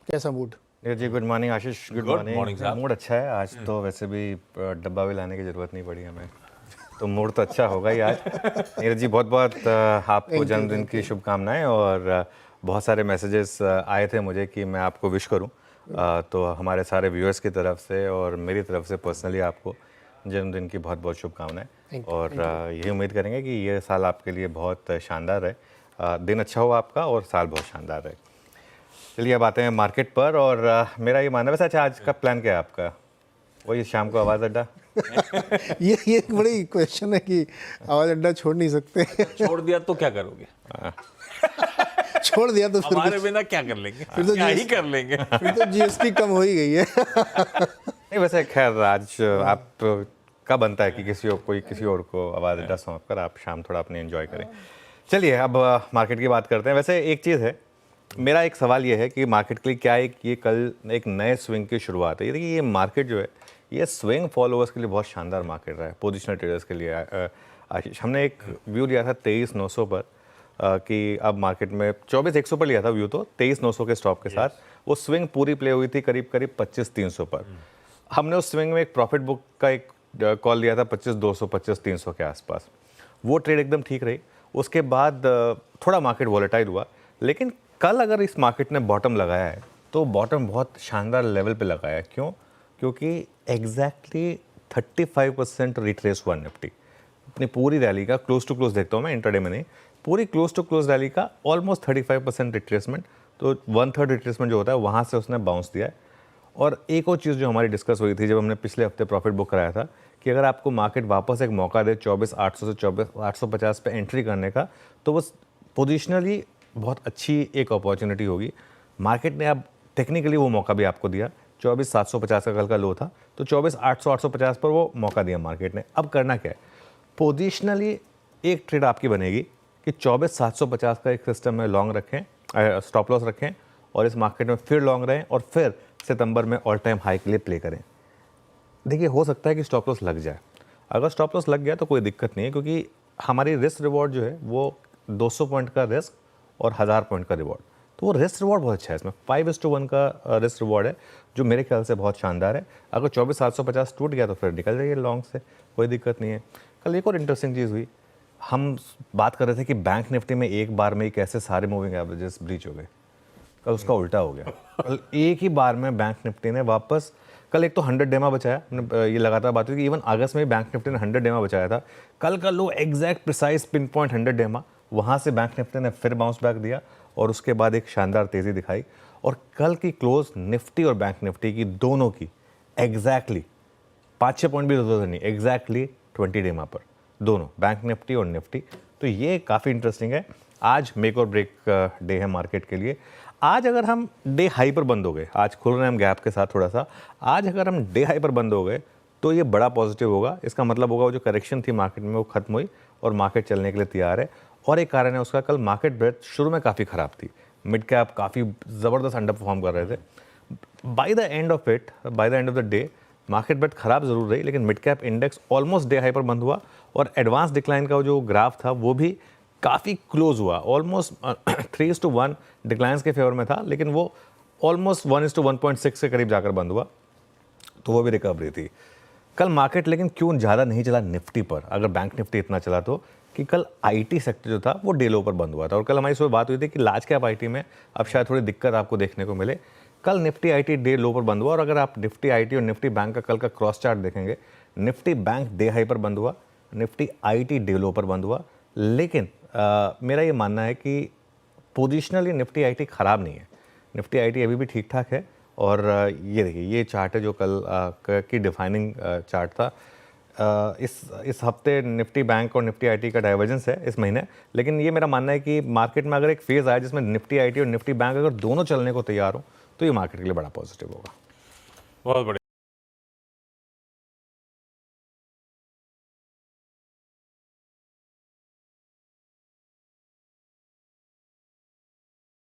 कैसा मूड? जी good morning आशीष। Good morning साहब। Mood अच्छा है आज तो। वैसे भी डब्बा भी लाने की ज़रूरत नहीं पड़ी हमें, तो मूड तो अच्छा होगा ही आज। नीरज जी बहुत बहुत आपको जन्मदिन की शुभकामनाएं। और बहुत सारे मैसेजेस आए थे मुझे कि मैं आपको विश करूं, तो हमारे सारे व्यूअर्स की तरफ से और मेरी तरफ से पर्सनली आपको जन्मदिन की बहुत बहुत शुभकामनाएं। और यही उम्मीद करेंगे कि ये साल आपके लिए बहुत शानदार रहे, दिन अच्छा हो आपका और साल बहुत शानदार रहे। चलिए अब आते हैं मार्केट पर। और मेरा ये मानना है, वैसे अच्छा आज का प्लान क्या है आपका? वही शाम को आवाज़ अड्डा? ये एक बड़ी क्वेश्चन है कि आवाज़ अड्डा छोड़ नहीं सकते। छोड़ दिया तो क्या करोगे? छोड़ दिया तो फिर हमारे बिना क्या कर लेंगे? फिर तो क्या ही कर लेंगे? फिर तो जीएसटी कम हो ही गई है। नहीं वैसे खैर आज आप का बनता है कि किसी और को आवाज़ अड्डा सौंप कर आप शाम थोड़ा अपने एंजॉय करें। चलिए अब मार्केट की बात करते हैं। वैसे एक चीज़ है, मेरा एक सवाल ये है कि मार्केट के लिए क्या ये कल एक नए स्विंग की शुरुआत है। ये देखिए, ये मार्केट जो है ये स्विंग फॉलोअर्स के लिए बहुत शानदार मार्केट रहा है, पोजिशनल ट्रेडर्स के लिए। आशीष, हमने एक व्यू लिया था 23,900 पर, कि अब मार्केट में 24,100 पर लिया था व्यू, तो 23,900 के स्टॉप के साथ वो स्विंग पूरी प्ले हुई थी करीब 25,300 पर। हमने उस स्विंग में एक प्रॉफिट बुक का एक कॉल लिया था 25,200 25,300 के आसपास। वो ट्रेड एकदम ठीक रही। उसके बाद थोड़ा मार्केट वॉलेटाइल हुआ, लेकिन कल अगर इस मार्केट ने बॉटम लगाया है तो बॉटम बहुत शानदार लेवल पे लगाया है। क्यों? क्योंकि एग्जैक्टली 35% रिट्रेस हुआ निफ्टी। अपनी पूरी रैली का क्लोज टू क्लोज देखता हूँ मैं, इंट्राडे में नहीं, पूरी क्लोज टू क्लोज रैली का ऑलमोस्ट 35% रिट्रेसमेंट, तो 1/3 रिट्रेसमेंट जो होता है वहाँ से उसने बाउंस दिया है। और एक और चीज़ जो हमारी डिस्कस हुई थी जब हमने पिछले हफ्ते प्रॉफिट बुक कराया था, कि अगर आपको मार्केट वापस एक मौका दे 24,800 से 24,850 पे एंट्री करने का, तो वो पोजिशनली बहुत अच्छी एक अपॉर्चुनिटी होगी। मार्केट ने अब टेक्निकली वो मौका भी आपको दिया। 24,750 का कल का लो था, तो 24,800 850 पर वो मौका दिया मार्केट ने। अब करना क्या है? पोजिशनली एक ट्रेड आपकी बनेगी कि 24,750 का एक सिस्टम में लॉन्ग रखें, स्टॉप लॉस रखें, और इस मार्केट में फिर लॉन्ग रहें और फिर सितंबर में ऑल टाइम हाई के लिए प्ले करें। देखिए, हो सकता है कि स्टॉप लॉस लग जाए। अगर स्टॉप लॉस लग गया तो कोई दिक्कत नहीं है, क्योंकि हमारी रिस्क रिवॉर्ड जो है वो 200 पॉइंट का रिस्क और 1000 पॉइंट का रिवॉर्ड, तो वो रिस्क रिवॉर्ड बहुत अच्छा है। इसमें 5:1 का रिस्क रिवॉर्ड है, जो मेरे ख्याल से बहुत शानदार है। अगर 24,750 टूट गया तो फिर निकल जाइए लॉन्ग से, कोई दिक्कत नहीं है। कल एक और इंटरेस्टिंग चीज़ हुई, हम बात कर रहे थे कि बैंक निफ्टी में एक बार में ही कैसे सारे मूविंग एवरेजेस ब्रीच हो गए। कल उसका उल्टा हो गया। कल एक ही बार में बैंक निफ्टी ने वापस, कल एक तो 100 डेमा बचाया, ये लगातार बात हुई कि इवन अगस्त में बैंक निफ्टी ने 100 डेमा बचाया था। कल का लो एग्जैक्ट प्रिसाइज पिन पॉइंट 100 डेमा, वहाँ से बैंक निफ्टी ने फिर बाउंस बैक दिया और उसके बाद एक शानदार तेज़ी दिखाई। और कल की क्लोज निफ्टी और बैंक निफ्टी की दोनों की एग्जैक्टली 5-6 पॉइंट भी ज़रूरत नहीं, एग्जैक्टली 20 डेमा पर, दोनों बैंक निफ्टी और निफ्टी। तो ये काफ़ी इंटरेस्टिंग है। आज मेक और ब्रेक डे है मार्केट के लिए। आज अगर हम डे हाई पर बंद हो गए, आज खुल रहे हैं हम गैप के साथ थोड़ा सा, आज अगर हम डे हाई पर बंद हो गए तो ये बड़ा पॉजिटिव होगा। इसका मतलब होगा वो जो करेक्शन थी मार्केट में वो खत्म हुई और मार्केट चलने के लिए तैयार है। और एक कारण है उसका, कल मार्केट ब्रेथ शुरू में काफ़ी ख़राब थी, मिड कैप काफ़ी ज़बरदस्त अंडर परफॉर्म कर रहे थे। By the end of the day market breadth ख़राब ज़रूर रही, लेकिन mid cap index almost day high पर बंद हुआ और एडवांस डिक्लाइन का जो ग्राफ था वो भी काफ़ी क्लोज हुआ, ऑलमोस्ट 3:1 डिक्लाइंस के फेवर में था, लेकिन वो ऑलमोस्ट 1:1.6 के करीब जाकर बंद हुआ, तो वो भी रिकवरी थी कल मार्केट। लेकिन क्यों ज़्यादा नहीं चला निफ्टी पर, अगर बैंक निफ्टी इतना चला तो, कि कल आईटी सेक्टर जो था वो डे लो पर बंद हुआ था। और कल हमारी सुबह बात हुई थी कि लार्ज कैप आईटी में अब शायद थोड़ी दिक्कत आपको देखने को मिले। कल निफ्टी आईटी डे लो पर बंद हुआ, और अगर आप निफ्टी आईटी और निफ्टी बैंक का कल का क्रॉस चार्ट देखेंगे, निफ्टी बैंक डे हाई पर बंद हुआ, निफ्टी आईटी डे लो पर बंद हुआ। लेकिन मेरा ये मानना है कि पोजिशनली निफ्टी आईटी ख़राब नहीं है, निफ्टी आईटी अभी भी ठीक ठाक है। और ये देखिए, ये चार्ट है जो कल की डिफाइनिंग चार्ट था। इस हफ्ते निफ्टी बैंक और निफ्टी आईटी का डाइवर्जेंस है इस महीने, लेकिन ये मेरा मानना है कि मार्केट में अगर एक फेज़ आया जिसमें निफ्टी आईटी और निफ्टी बैंक अगर दोनों चलने को तैयार हो, तो ये मार्केट के लिए बड़ा पॉजिटिव होगा। बहुत बढ़िया।